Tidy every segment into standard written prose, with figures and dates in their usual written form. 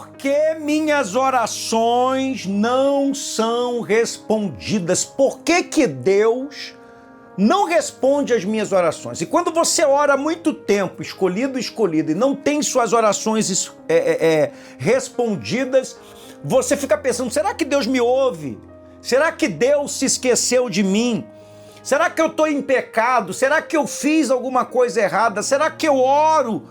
Por que minhas orações não são respondidas? Por que Deus não responde às minhas orações? E quando você ora há muito tempo, escolhido, e não tem suas orações respondidas, você fica pensando, será que Deus me ouve? Será que Deus se esqueceu de mim? Será que eu estou em pecado? Será que eu fiz alguma coisa errada? Será que eu oro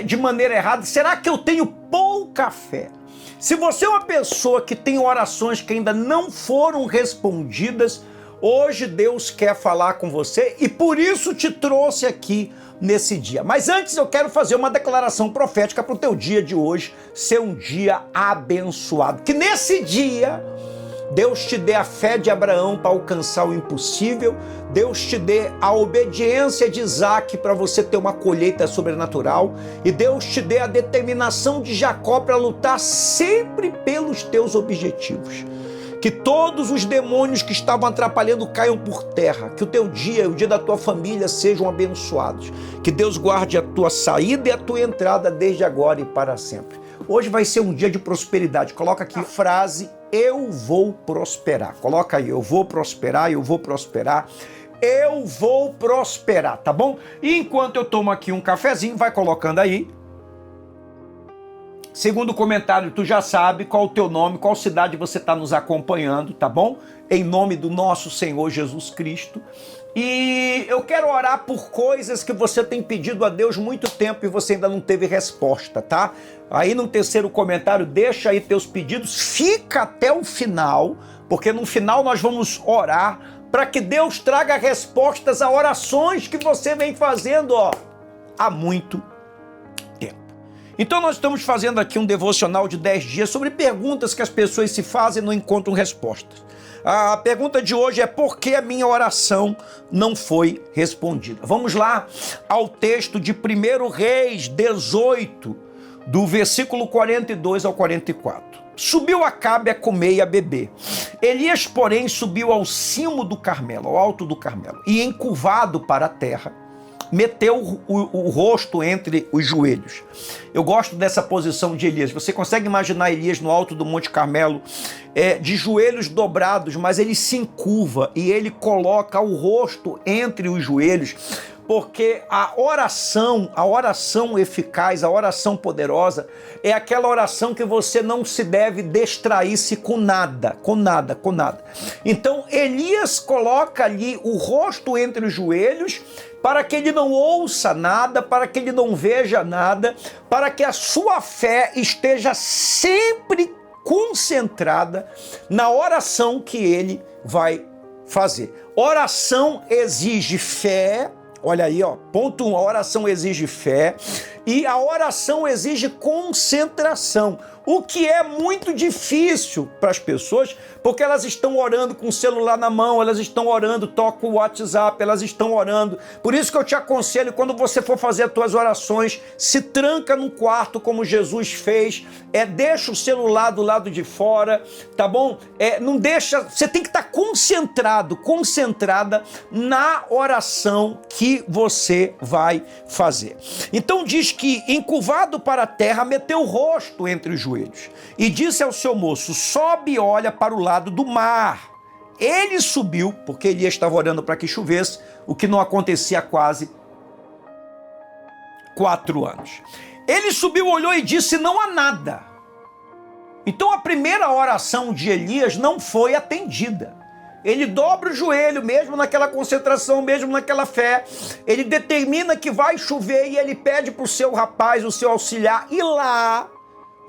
de maneira errada? Será que eu tenho pouca fé? Se você é uma pessoa que tem orações que ainda não foram respondidas, hoje Deus quer falar com você e por isso te trouxe aqui nesse dia. Mas antes eu quero fazer uma declaração profética para o teu dia de hoje ser um dia abençoado. Que nesse dia Deus te dê a fé de Abraão para alcançar o impossível. Deus te dê a obediência de Isaac para você ter uma colheita sobrenatural. E Deus te dê a determinação de Jacó para lutar sempre pelos teus objetivos. Que todos os demônios que estavam atrapalhando caiam por terra. Que o teu dia, o dia da tua família sejam abençoados. Que Deus guarde a tua saída e a tua entrada desde agora e para sempre. Hoje vai ser um dia de prosperidade. Coloca aqui a frase, eu vou prosperar. Coloca aí, eu vou prosperar, eu vou prosperar. Eu vou prosperar, tá bom? E enquanto eu tomo aqui um cafezinho, vai colocando aí. Segundo comentário, tu já sabe qual o teu nome, qual cidade você está nos acompanhando, tá bom? Em nome do nosso Senhor Jesus Cristo. E eu quero orar por coisas que você tem pedido a Deus muito tempo e você ainda não teve resposta, tá? Aí no terceiro comentário, deixa aí teus pedidos, fica até o final, porque no final nós vamos orar para que Deus traga respostas a orações que você vem fazendo, há muito tempo. Então nós estamos fazendo aqui um devocional de 10 dias sobre perguntas que as pessoas se fazem e não encontram respostas. A pergunta de hoje é por que a minha oração não foi respondida? Vamos lá ao texto de 1 Reis 18, do versículo 42 ao 44. Subiu Acabe a comer e a beber. Elias, porém, subiu ao cimo do Carmelo, ao alto do Carmelo, e encurvado para a terra, meteu o rosto entre os joelhos. Eu gosto dessa posição de Elias. Você consegue imaginar Elias no alto do Monte Carmelo, de joelhos dobrados, mas ele se encurva e ele coloca o rosto entre os joelhos, porque a oração eficaz, a oração poderosa, é aquela oração que você não se deve distrair-se com nada. Então Elias coloca ali o rosto entre os joelhos, para que ele não ouça nada, para que ele não veja nada, para que a sua fé esteja sempre concentrada na oração que ele vai fazer. Oração exige fé. Olha aí, ponto 1, a oração exige fé e a oração exige concentração, o que é muito difícil para as pessoas, porque elas estão orando com o celular na mão, elas estão orando, tocam o WhatsApp, elas estão orando. Por isso que eu te aconselho, quando você for fazer as tuas orações, se tranca no quarto como Jesus fez, deixa o celular do lado de fora, tá bom? Não deixa, você tem que estar concentrada na oração que você vai fazer. Então diz que, encurvado para a terra, meteu o rosto entre os joelhos e disse ao seu moço, sobe e olha para o lado do mar. Ele subiu, porque Elias estava orando para que chovesse, o que não acontecia há quase 4 anos. Ele subiu, olhou e disse, não há nada. Então a primeira oração de Elias não foi atendida. Ele dobra o joelho, mesmo naquela concentração, mesmo naquela fé. Ele determina que vai chover e ele pede para o seu rapaz, o seu auxiliar, ir lá,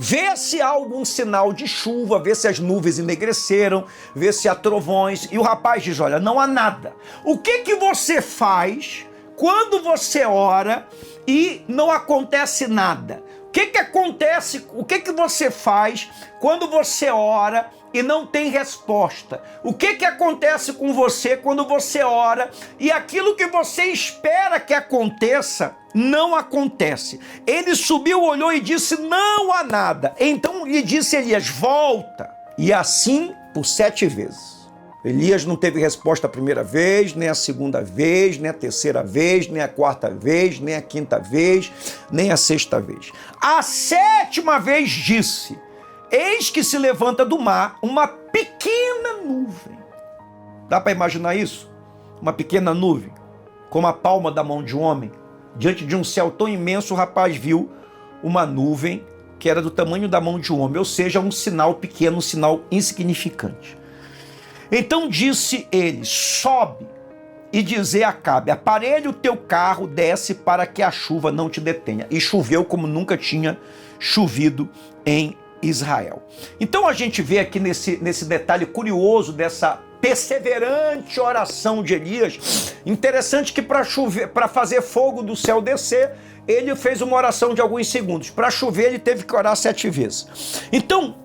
ver se há algum sinal de chuva, ver se as nuvens enegreceram, ver se há trovões. E o rapaz diz, olha, não há nada. O que você faz quando você ora e não acontece nada? O que acontece, o que você faz quando você ora e não tem resposta? O que acontece com você quando você ora e aquilo que você espera que aconteça, não acontece? Ele subiu, olhou e disse, não há nada. Então lhe disse Elias, volta. E assim por 7 vezes. Elias não teve resposta a primeira vez, nem a segunda vez, nem a terceira vez, nem a quarta vez, nem a quinta vez, nem a sexta vez. A sétima vez disse: eis que se levanta do mar uma pequena nuvem. Dá para imaginar isso? Uma pequena nuvem, como a palma da mão de um homem. Diante de um céu tão imenso, o rapaz viu uma nuvem que era do tamanho da mão de um homem, ou seja, um sinal pequeno, um sinal insignificante. Então disse ele: sobe e dizer a Acabe: aparelha o teu carro, desce para que a chuva não te detenha. E choveu como nunca tinha chovido em Israel. Então a gente vê aqui nesse detalhe curioso dessa perseverante oração de Elias. Interessante que para fazer fogo do céu descer, ele fez uma oração de alguns segundos. Para chover, ele teve que orar 7 vezes. Então,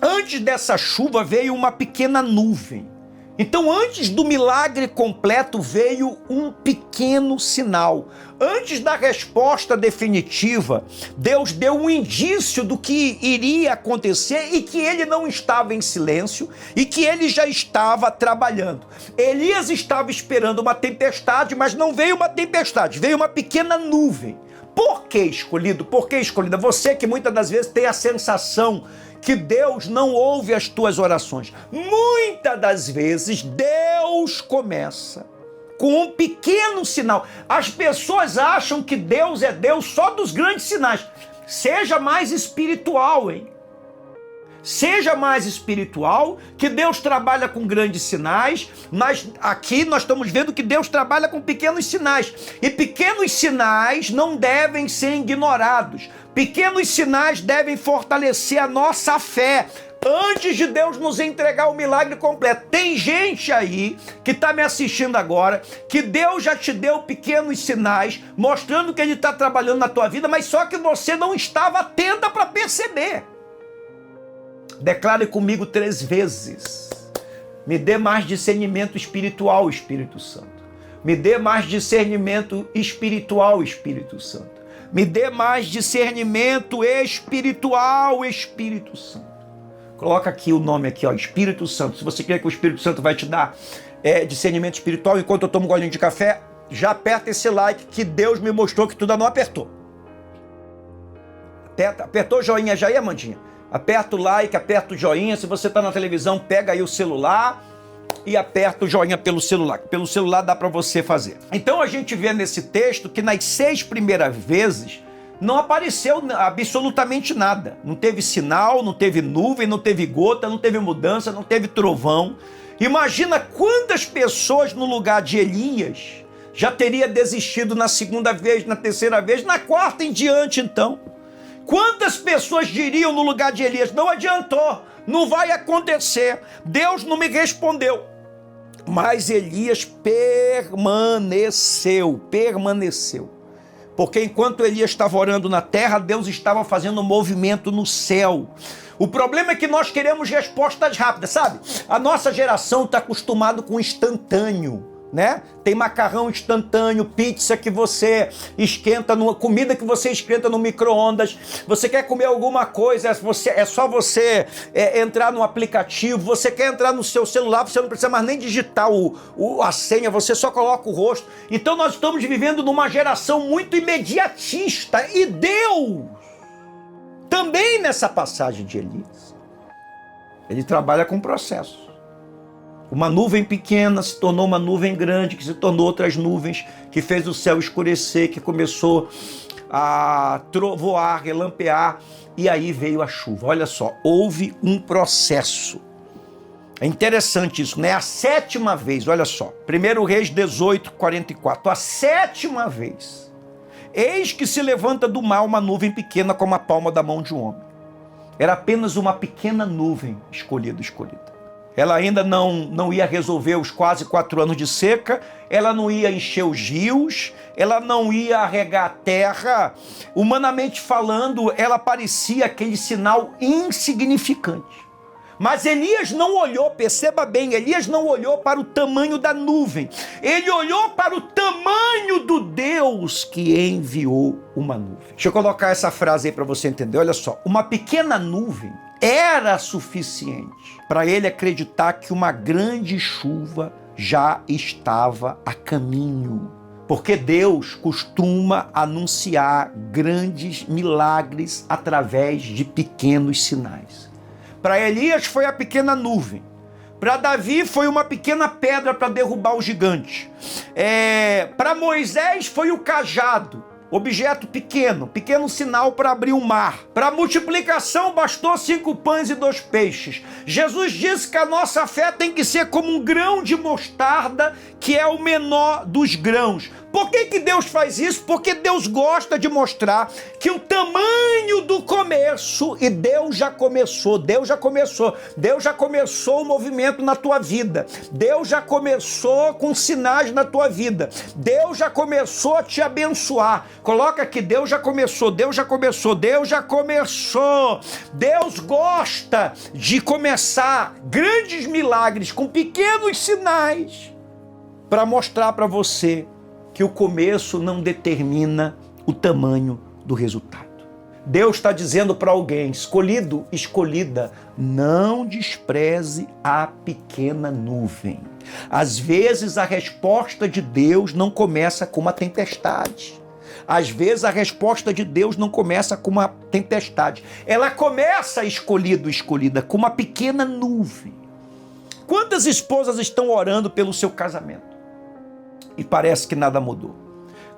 antes dessa chuva veio uma pequena nuvem. Então, antes do milagre completo, veio um pequeno sinal. Antes da resposta definitiva, Deus deu um indício do que iria acontecer e que ele não estava em silêncio e que ele já estava trabalhando. Elias estava esperando uma tempestade, mas não veio uma tempestade, veio uma pequena nuvem. Por que escolhido? Por que escolhida? Você que muitas das vezes tem a sensação que Deus não ouve as tuas orações. Muitas das vezes Deus começa com um pequeno sinal. As pessoas acham que Deus é Deus só dos grandes sinais. Seja mais espiritual, hein? Seja mais espiritual, que Deus trabalha com grandes sinais, mas aqui nós estamos vendo que Deus trabalha com pequenos sinais. E pequenos sinais não devem ser ignorados. Pequenos sinais devem fortalecer a nossa fé antes de Deus nos entregar o milagre completo. Tem gente aí que está me assistindo agora, que Deus já te deu pequenos sinais, mostrando que Ele está trabalhando na tua vida, mas só que você não estava atenta para perceber. Declare comigo 3 vezes: me dê mais discernimento espiritual, Espírito Santo. Me dê mais discernimento espiritual, Espírito Santo. Me dê mais discernimento espiritual, Espírito Santo. Coloca aqui o nome aqui, ó, Espírito Santo. Se você quer que o Espírito Santo vai te dar discernimento espiritual, enquanto eu tomo um golinho de café, já aperta esse like que Deus me mostrou que tu ainda não apertou. Apertou o joinha já aí, Amandinha? Aperta o like, aperta o joinha. Se você está na televisão, pega aí o celular e aperta o joinha pelo celular. Pelo celular dá para você fazer. Então a gente vê nesse texto que nas 6 primeiras vezes não apareceu absolutamente nada. Não teve sinal, não teve nuvem, não teve gota, não teve mudança, não teve trovão. Imagina quantas pessoas no lugar de Elias já teria desistido na segunda vez, na terceira vez, na quarta em diante então. Quantas pessoas diriam no lugar de Elias: não adiantou, não vai acontecer, Deus não me respondeu. Mas Elias permaneceu. Porque enquanto Elias estava orando na terra, Deus estava fazendo um movimento no céu. O problema é que nós queremos respostas rápidas, sabe? A nossa geração está acostumada com instantâneo, né? Tem macarrão instantâneo, pizza que você esquenta, comida que você esquenta no micro-ondas. Você quer comer alguma coisa, é só você entrar no aplicativo. Você quer entrar no seu celular, você não precisa mais nem digitar a senha, você só coloca o rosto. Então nós estamos vivendo numa geração muito imediatista. E Deus, também nessa passagem de Elias, ele trabalha com processo. Uma nuvem pequena se tornou uma nuvem grande, que se tornou outras nuvens, que fez o céu escurecer, que começou a trovoar, relampear, e aí veio a chuva. Olha só, houve um processo. É interessante isso, né? A 7ª vez, olha só, 1 Reis 18, 44, a 7ª vez. Eis que se levanta do mar uma nuvem pequena como a palma da mão de um homem. Era apenas uma pequena nuvem escolhida. Ela ainda não ia resolver os quase 4 anos de seca, ela não ia encher os rios, ela não ia regar a terra. Humanamente falando, ela parecia aquele sinal insignificante. Mas Elias não olhou, perceba bem, Elias não olhou para o tamanho da nuvem. Ele olhou para o tamanho do Deus que enviou uma nuvem. Deixa eu colocar essa frase aí para você entender. Olha só, uma pequena nuvem era suficiente para ele acreditar que uma grande chuva já estava a caminho. Porque Deus costuma anunciar grandes milagres através de pequenos sinais. Para Elias foi a pequena nuvem. Para Davi foi uma pequena pedra para derrubar o gigante. Para Moisés foi o cajado, objeto pequeno, pequeno sinal para abrir o mar. Para a multiplicação bastou 5 pães e 2 peixes. Jesus disse que a nossa fé tem que ser como um grão de mostarda, que é o menor dos grãos. Por que Deus faz isso? Porque Deus gosta de mostrar que o tamanho do começo, e Deus já começou o movimento na tua vida. Deus já começou com sinais na tua vida. Deus já começou a te abençoar. Coloca aqui, Deus já começou. Deus gosta de começar grandes milagres com pequenos sinais para mostrar para você que o começo não determina o tamanho do resultado. Deus está dizendo para alguém, escolhido, escolhida, não despreze a pequena nuvem. Às vezes a resposta de Deus não começa com uma tempestade. Às vezes a resposta de Deus não começa com uma tempestade. Ela começa, escolhido, escolhida, com uma pequena nuvem. Quantas esposas estão orando pelo seu casamento? E parece que nada mudou.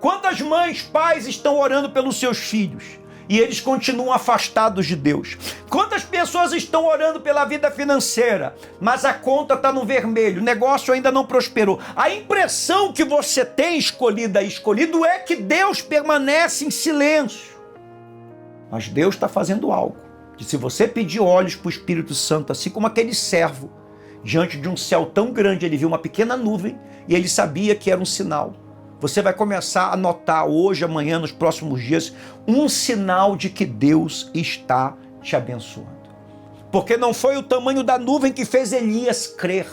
Quantas mães, pais estão orando pelos seus filhos e eles continuam afastados de Deus? Quantas pessoas estão orando pela vida financeira, mas a conta está no vermelho, o negócio ainda não prosperou? A impressão que você tem, escolhido é que Deus permanece em silêncio. Mas Deus está fazendo algo. Que se você pedir olhos para o Espírito Santo, assim como aquele servo, diante de um céu tão grande, ele viu uma pequena nuvem e ele sabia que era um sinal. Você vai começar a notar hoje, amanhã, nos próximos dias, um sinal de que Deus está te abençoando. Porque não foi o tamanho da nuvem que fez Elias crer,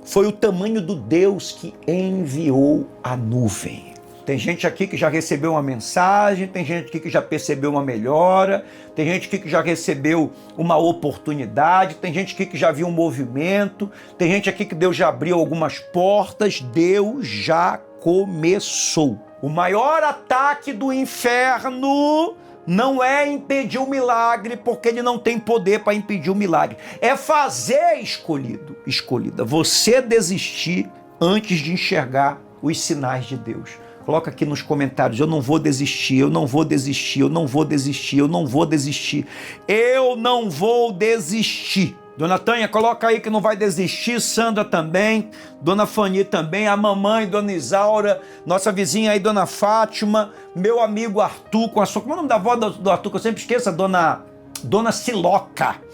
foi o tamanho do Deus que enviou a nuvem. Tem gente aqui que já recebeu uma mensagem, tem gente aqui que já percebeu uma melhora, tem gente aqui que já recebeu uma oportunidade, tem gente aqui que já viu um movimento, tem gente aqui que Deus já abriu algumas portas. Deus já começou. O maior ataque do inferno não é impedir o milagre, porque ele não tem poder para impedir o milagre. É fazer, escolhido, escolhida, você desistir antes de enxergar os sinais de Deus. Coloca aqui nos comentários, eu não vou desistir, eu não vou desistir, eu não vou desistir, eu não vou desistir, eu não vou desistir. Dona Tânia, coloca aí que não vai desistir, Sandra também, Dona Fani também, a mamãe, Dona Isaura, nossa vizinha aí, Dona Fátima, meu amigo Arthur, com a sua... Como é o nome da avó do Arthur, que eu sempre esqueço, a Dona Siloca.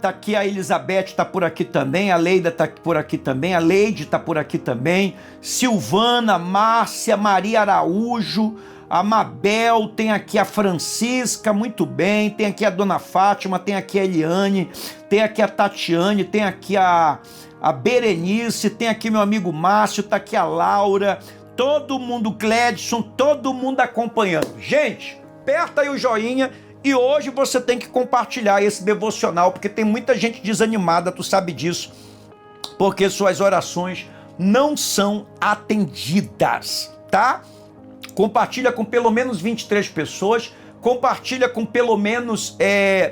Tá aqui a Elizabeth, tá por aqui também, a Leida tá por aqui também, a Leide tá por aqui também, Silvana, Márcia, Maria Araújo, a Mabel, tem aqui a Francisca, muito bem, tem aqui a Dona Fátima, tem aqui a Eliane, tem aqui a Tatiane, tem aqui a Berenice, tem aqui meu amigo Márcio, tá aqui a Laura, todo mundo, Gledson, todo mundo acompanhando. Gente, aperta aí o joinha. E hoje você tem que compartilhar esse devocional, porque tem muita gente desanimada, tu sabe disso, porque suas orações não são atendidas, tá? Compartilha com pelo menos 23 pessoas, compartilha com pelo menos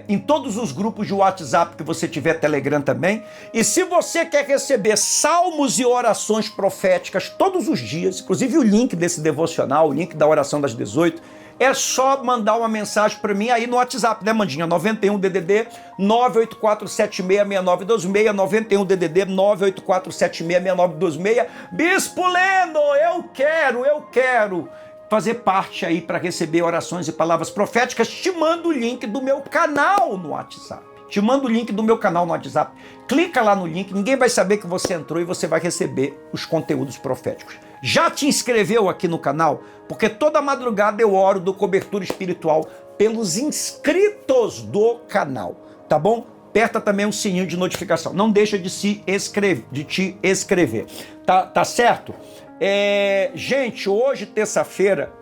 em todos os grupos de WhatsApp que você tiver, Telegram também. E se você quer receber salmos e orações proféticas todos os dias, inclusive o link desse devocional, o link da oração das 18, é só mandar uma mensagem para mim aí no WhatsApp, né, Mandinha? 91 DDD 984766926, 91 DDD 984766926. Bispo Leno, eu quero fazer parte aí para receber orações e palavras proféticas. Te mando o link do meu canal no WhatsApp. Clica lá no link, ninguém vai saber que você entrou e você vai receber os conteúdos proféticos. Já te inscreveu aqui no canal? Porque toda madrugada eu oro do cobertura espiritual pelos inscritos do canal, tá bom? Aperta também o sininho de notificação. Não deixa de te inscrever, tá certo? Gente, hoje, terça-feira,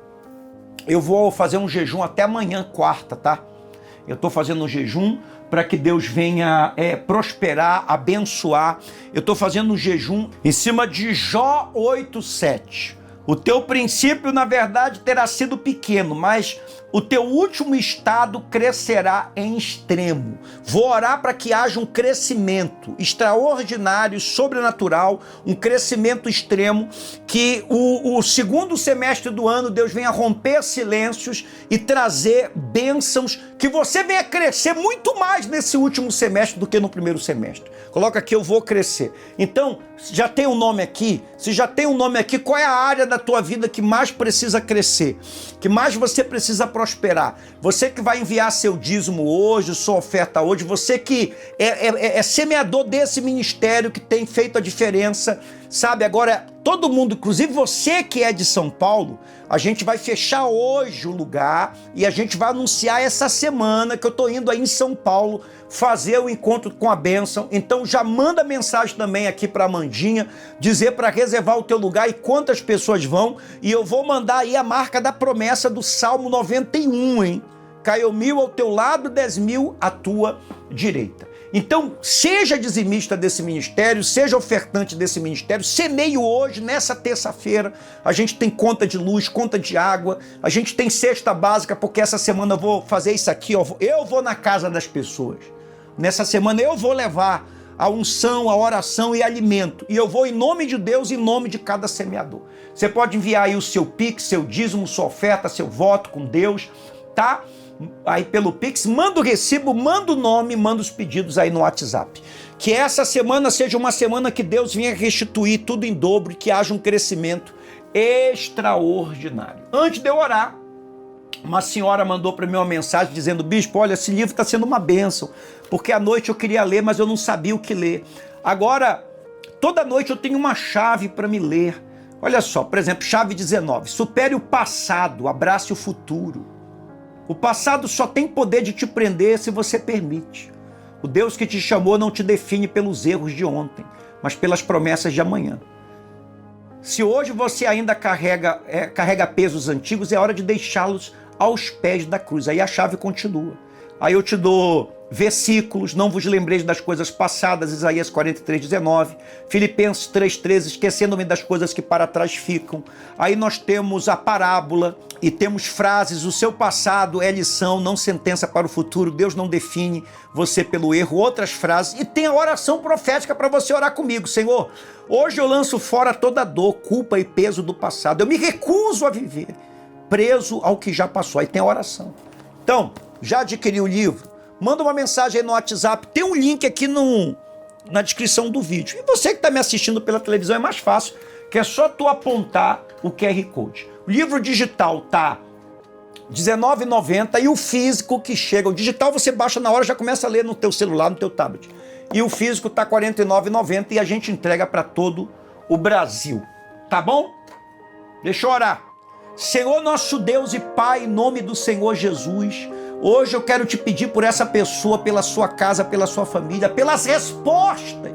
eu vou fazer um jejum até amanhã, quarta, tá? Eu estou fazendo um jejum para que Deus venha prosperar, abençoar. Eu estou fazendo um jejum em cima de Jó 8:7. O teu princípio, na verdade, terá sido pequeno, mas o teu último estado crescerá em extremo. Vou orar para que haja um crescimento extraordinário, sobrenatural, um crescimento extremo, que o segundo semestre do ano Deus venha romper silêncios e trazer bênçãos, que você venha crescer muito mais nesse último semestre do que no primeiro semestre. Coloca aqui, eu vou crescer. Então, já tem um nome aqui? Se já tem um nome aqui, qual é a área da tua vida que mais precisa crescer? Que mais você precisa prosperar? Você que vai enviar seu dízimo hoje, sua oferta hoje, você que é semeador desse ministério que tem feito a diferença, sabe? Agora, todo mundo, inclusive você que é de São Paulo, a gente vai fechar hoje o lugar e a gente vai anunciar essa semana que eu tô indo aí em São Paulo fazer o encontro com a bênção. Então já manda mensagem também aqui para Amandinha, dizer para reservar o teu lugar e quantas pessoas vão, e eu vou mandar aí a marca da promessa do Salmo 91, hein? Caiu 1.000 ao teu lado, 10.000 à tua direita. Então, seja dizimista desse ministério, seja ofertante desse ministério, semeie hoje, nessa terça-feira. A gente tem conta de luz, conta de água, a gente tem cesta básica, porque essa semana eu vou fazer isso aqui, ó, eu vou na casa das pessoas. Nessa semana eu vou levar a unção, a oração e alimento. E eu vou em nome de Deus, em nome de cada semeador. Você pode enviar aí o seu Pix, seu dízimo, sua oferta, seu voto com Deus, tá? Aí pelo Pix, manda o recibo, manda o nome, manda os pedidos aí no WhatsApp. Que essa semana seja uma semana que Deus venha restituir tudo em dobro e que haja um crescimento extraordinário. Antes de eu orar, uma senhora mandou para mim uma mensagem dizendo: bispo, olha, esse livro está sendo uma bênção, porque à noite eu queria ler, mas eu não sabia o que ler. Agora, toda noite eu tenho uma chave para me ler. Olha só, por exemplo, chave 19, supere o passado, abrace o futuro. O passado só tem poder de te prender se você permite. O Deus que te chamou não te define pelos erros de ontem, mas pelas promessas de amanhã. Se hoje você ainda carrega pesos antigos, é hora de deixá-los aos pés da cruz. Aí a chave continua. Aí eu te dou versículos: não vos lembreis das coisas passadas, Isaías 43:19, Filipenses 3:13, esquecendo-me das coisas que para trás ficam. Aí nós temos a parábola e temos frases: o seu passado é lição, não sentença para o futuro, Deus não define você pelo erro. Outras frases, e tem a oração profética para você orar comigo: Senhor, hoje eu lanço fora toda dor, culpa e peso do passado, eu me recuso a viver preso ao que já passou. Aí tem a oração. Então, já adquiriu o livro? Manda uma mensagem aí no WhatsApp, tem um link aqui na descrição do vídeo. E você que está me assistindo pela televisão é mais fácil, que é só tu apontar o QR Code. O livro digital tá R$19,90 e o físico que chega, o digital você baixa na hora, já começa a ler no teu celular, no teu tablet. E o físico tá R$49,90 e a gente entrega para todo o Brasil. Tá bom? Deixa eu orar. Senhor nosso Deus e Pai, em nome do Senhor Jesus, hoje eu quero te pedir por essa pessoa, pela sua casa, pela sua família, pelas respostas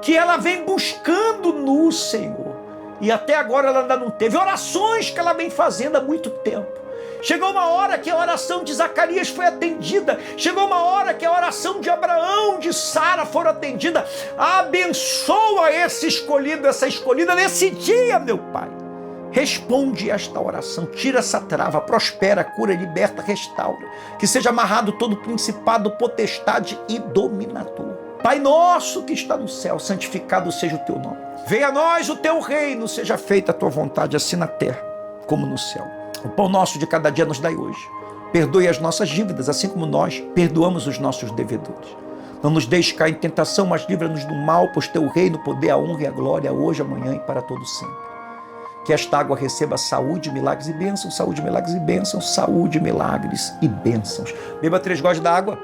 que ela vem buscando no Senhor. E até agora ela ainda não teve. Orações que ela vem fazendo há muito tempo. Chegou uma hora que a oração de Zacarias foi atendida. Chegou uma hora que a oração de Abraão, de Sara foram atendida. Abençoa esse escolhido, essa escolhida nesse dia, meu Pai. Responde esta oração, tira essa trava, prospera, cura, liberta, restaura. Que seja amarrado todo principado, potestade e dominador. Pai nosso que está no céu, santificado seja o teu nome. Venha a nós o teu reino, seja feita a tua vontade, assim na terra como no céu. O pão nosso de cada dia nos dai hoje. Perdoe as nossas dívidas, assim como nós perdoamos os nossos devedores. Não nos deixe cair em tentação, mas livra-nos do mal, pois teu reino, o poder, a honra e a glória, hoje, amanhã e para todo sempre. Que esta água receba saúde, milagres e bênçãos, saúde, milagres e bênçãos, saúde, milagres e bênçãos. Beba 3 goles da água.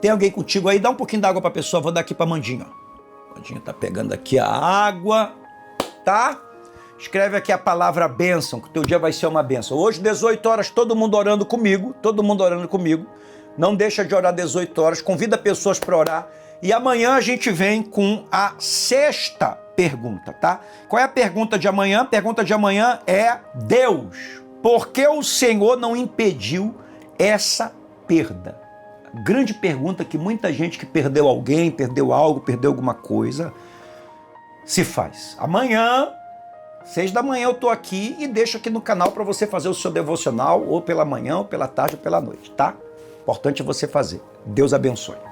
Tem alguém contigo aí? Dá um pouquinho d'água para a pessoa. Vou dar aqui para a Mandinha. Mandinha tá pegando aqui a água, tá? Escreve aqui a palavra bênção, que o teu dia vai ser uma bênção. Hoje, 18 horas, todo mundo orando comigo. Não deixa de orar 18 horas. Convida pessoas para orar. E amanhã a gente vem com a 6ª pergunta, tá? Qual é a pergunta de amanhã? A pergunta de amanhã é: Deus, Por que o Senhor não impediu essa perda? Grande pergunta que muita gente que perdeu alguém, perdeu algo, perdeu alguma coisa, se faz. Amanhã, 6 da manhã, eu tô aqui e deixo aqui no canal para você fazer o seu devocional, ou pela manhã, ou pela tarde, ou pela noite, tá? Importante você fazer. Deus abençoe.